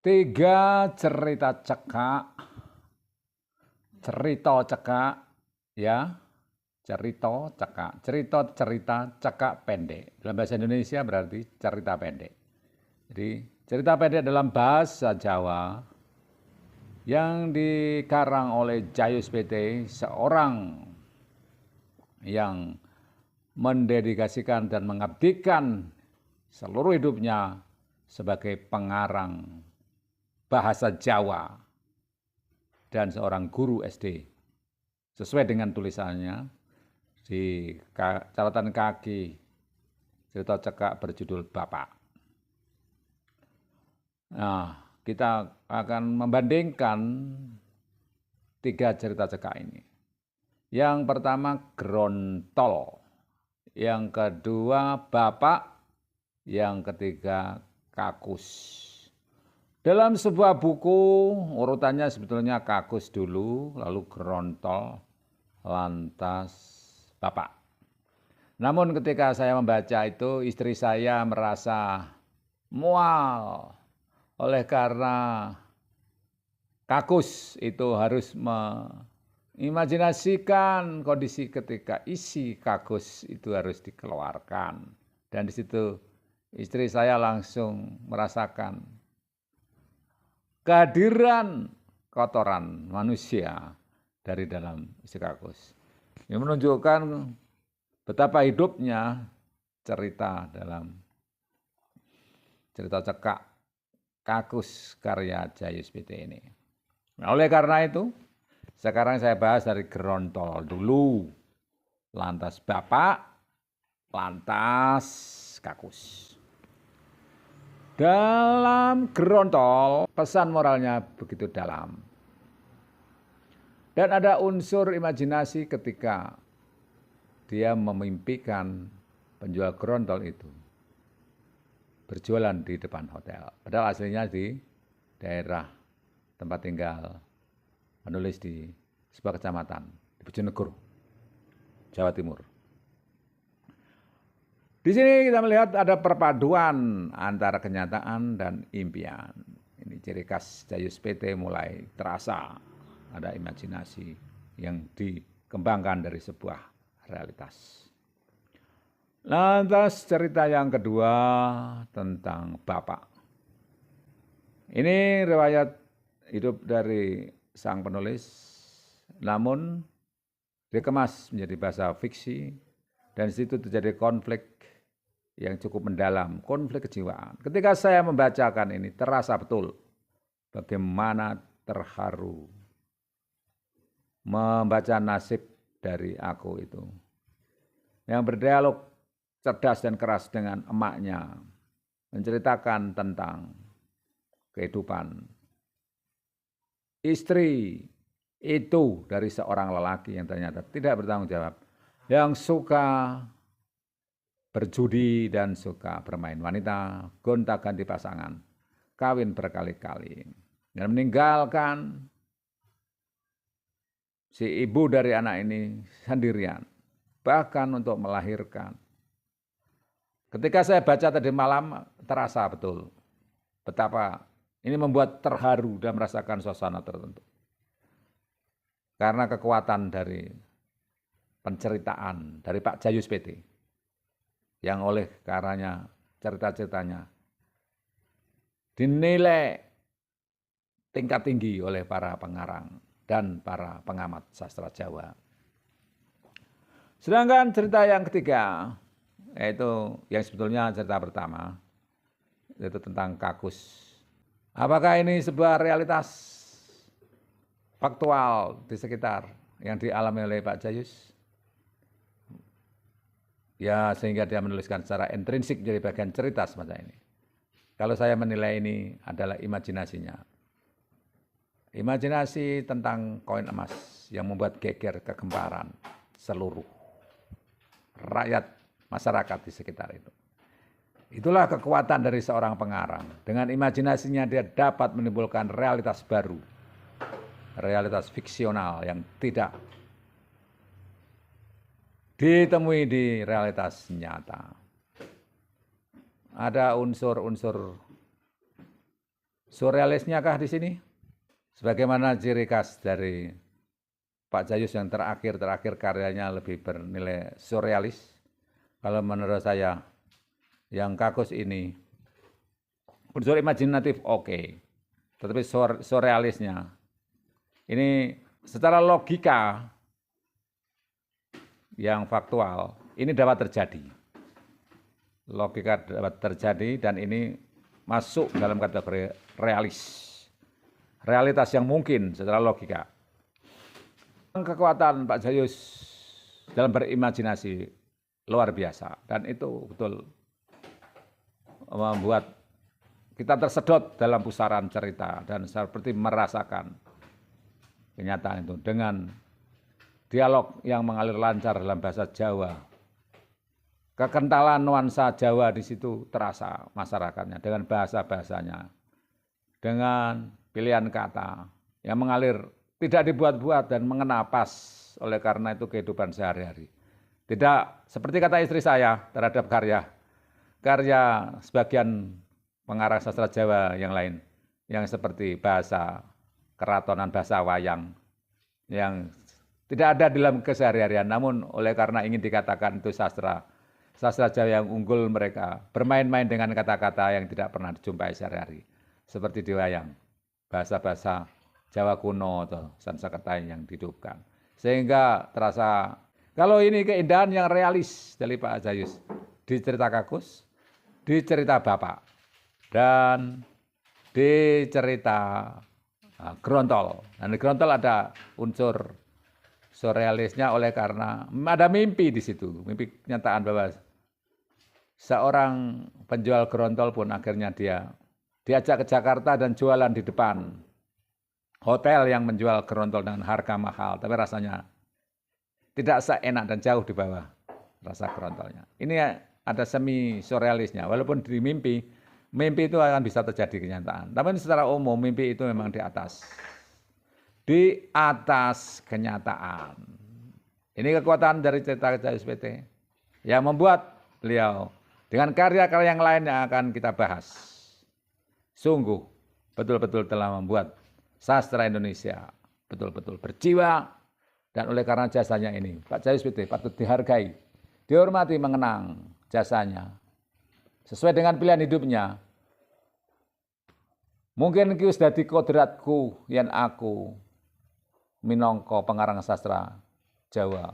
Tiga cerita cekak, ya, cerita cekak pendek. Dalam bahasa Indonesia berarti cerita pendek. Jadi cerita pendek dalam bahasa Jawa yang dikarang oleh Jayus PT, seorang yang mendedikasikan dan mengabdikan seluruh hidupnya sebagai pengarang bahasa Jawa dan seorang guru SD. Sesuai dengan tulisannya di catatan kaki cerita cekak berjudul Bapak. Nah, kita akan membandingkan tiga cerita cekak ini. Yang pertama Grontol, yang kedua Bapak, yang ketiga Kakus. Dalam sebuah buku urutannya sebetulnya Kakus dulu, lalu Grontol, lantas Bapak. Namun ketika saya membaca itu, istri saya merasa mual oleh karena Kakus itu harus mengimajinasikan kondisi ketika isi Kakus itu harus dikeluarkan. Dan di situ istri saya langsung merasakan kehadiran kotoran manusia dari dalam isi Kakus. Ini menunjukkan betapa hidupnya cerita dalam cerita cekak Kakus karya Jayus PT ini. Nah, oleh karena itu, sekarang saya bahas dari Grontol dulu, lantas Bapak, lantas Kakus. Dalam Grontol, pesan moralnya begitu dalam. Dan ada unsur imajinasi ketika dia memimpikan penjual Grontol itu berjualan di depan hotel. Padahal aslinya di daerah tempat tinggal menulis di sebuah kecamatan di Bojonegoro, Jawa Timur. Di sini kita melihat ada perpaduan antara kenyataan dan impian. Ini ciri khas Jayus PT mulai terasa ada imajinasi yang dikembangkan dari sebuah realitas. Lantas cerita yang kedua tentang Bapak. Ini riwayat hidup dari sang penulis, namun dikemas menjadi bahasa fiksi, dan di situ terjadi konflik yang cukup mendalam, konflik kejiwaan. Ketika saya membacakan ini, terasa betul bagaimana terharu membaca nasib dari aku itu, yang berdialog cerdas dan keras dengan emaknya, menceritakan tentang kehidupan istri itu dari seorang lelaki yang ternyata tidak bertanggung jawab, yang suka berjudi dan suka bermain wanita, gonta-ganti pasangan, kawin berkali-kali, dan meninggalkan si ibu dari anak ini sendirian, bahkan untuk melahirkan. Ketika saya baca tadi malam, terasa betul betapa ini membuat terharu dan merasakan suasana tertentu. Karena kekuatan dari penceritaan dari Pak Jayus PT, yang oleh karanya cerita-ceritanya dinilai tingkat tinggi oleh para pengarang dan para pengamat sastra Jawa. Sedangkan cerita yang ketiga, yaitu yang sebetulnya cerita pertama, yaitu tentang Kakus. Apakah ini sebuah realitas faktual di sekitar yang dialami oleh Pak Jayus? Ya, sehingga dia menuliskan secara intrinsik jadi bagian cerita semacam ini. Kalau saya menilai ini adalah imajinasinya. Imajinasi tentang koin emas yang membuat geger kegemparan seluruh rakyat masyarakat di sekitar itu. Itulah kekuatan dari seorang pengarang. Dengan imajinasinya dia dapat menimbulkan realitas baru, realitas fiksional yang tidak ditemui di realitas nyata. Ada unsur-unsur Surrealisnya kah di sini? Sebagaimana ciri khas dari Pak Jayus yang terakhir karyanya lebih bernilai surrealis. Kalau menurut saya yang Kakus ini unsur imajinatif oke. Tetapi surrealisnya ini secara logika yang faktual ini dapat terjadi. Logika dapat terjadi dan ini masuk dalam kategori realis. Realitas yang mungkin secara logika. Kekuatan Pak Jayus dalam berimajinasi luar biasa dan itu betul membuat kita tersedot dalam pusaran cerita dan seperti merasakan kenyataan itu dengan dialog yang mengalir lancar dalam bahasa Jawa. Kekentalan nuansa Jawa di situ terasa masyarakatnya dengan bahasa-bahasanya, dengan pilihan kata yang mengalir, tidak dibuat-buat dan mengena pas oleh karena itu kehidupan sehari-hari. Tidak seperti kata istri saya terhadap karya sebagian pengarang sastra Jawa yang lain, yang seperti bahasa keratonan, bahasa wayang, yang tidak ada dalam keseharian, namun oleh karena ingin dikatakan itu sastra Jawa yang unggul, mereka bermain-main dengan kata-kata yang tidak pernah dijumpai sehari-hari, seperti di wayang, bahasa-bahasa Jawa kuno atau Sanskerta yang dihidupkan. Sehingga terasa, kalau ini keindahan yang realis dari Pak Jayus, di cerita Kakus, di cerita Bapak, dan di cerita Grontol. Dan di Grontol ada unsur surrealisnya oleh karena ada mimpi di situ, mimpi kenyataan bahwa seorang penjual Grontol pun akhirnya dia diajak ke Jakarta dan jualan di depan hotel yang menjual Grontol dengan harga mahal, tapi rasanya tidak seenak dan jauh di bawah rasa Grontolnya. Ini ada semi surrealisnya, walaupun di mimpi itu akan bisa terjadi kenyataan. Tapi secara umum mimpi itu memang di atas kenyataan. Ini kekuatan dari cerita Jayus PT yang membuat beliau dengan karya-karya yang lain yang akan kita bahas, sungguh betul-betul telah membuat sastra Indonesia betul-betul berjiwa, dan oleh karena jasanya ini Pak Jayus PT patut dihargai, dihormati, mengenang jasanya sesuai dengan pilihan hidupnya. Mungkin iki wis dadi kodratku yen aku minangka pengarang sastra Jawa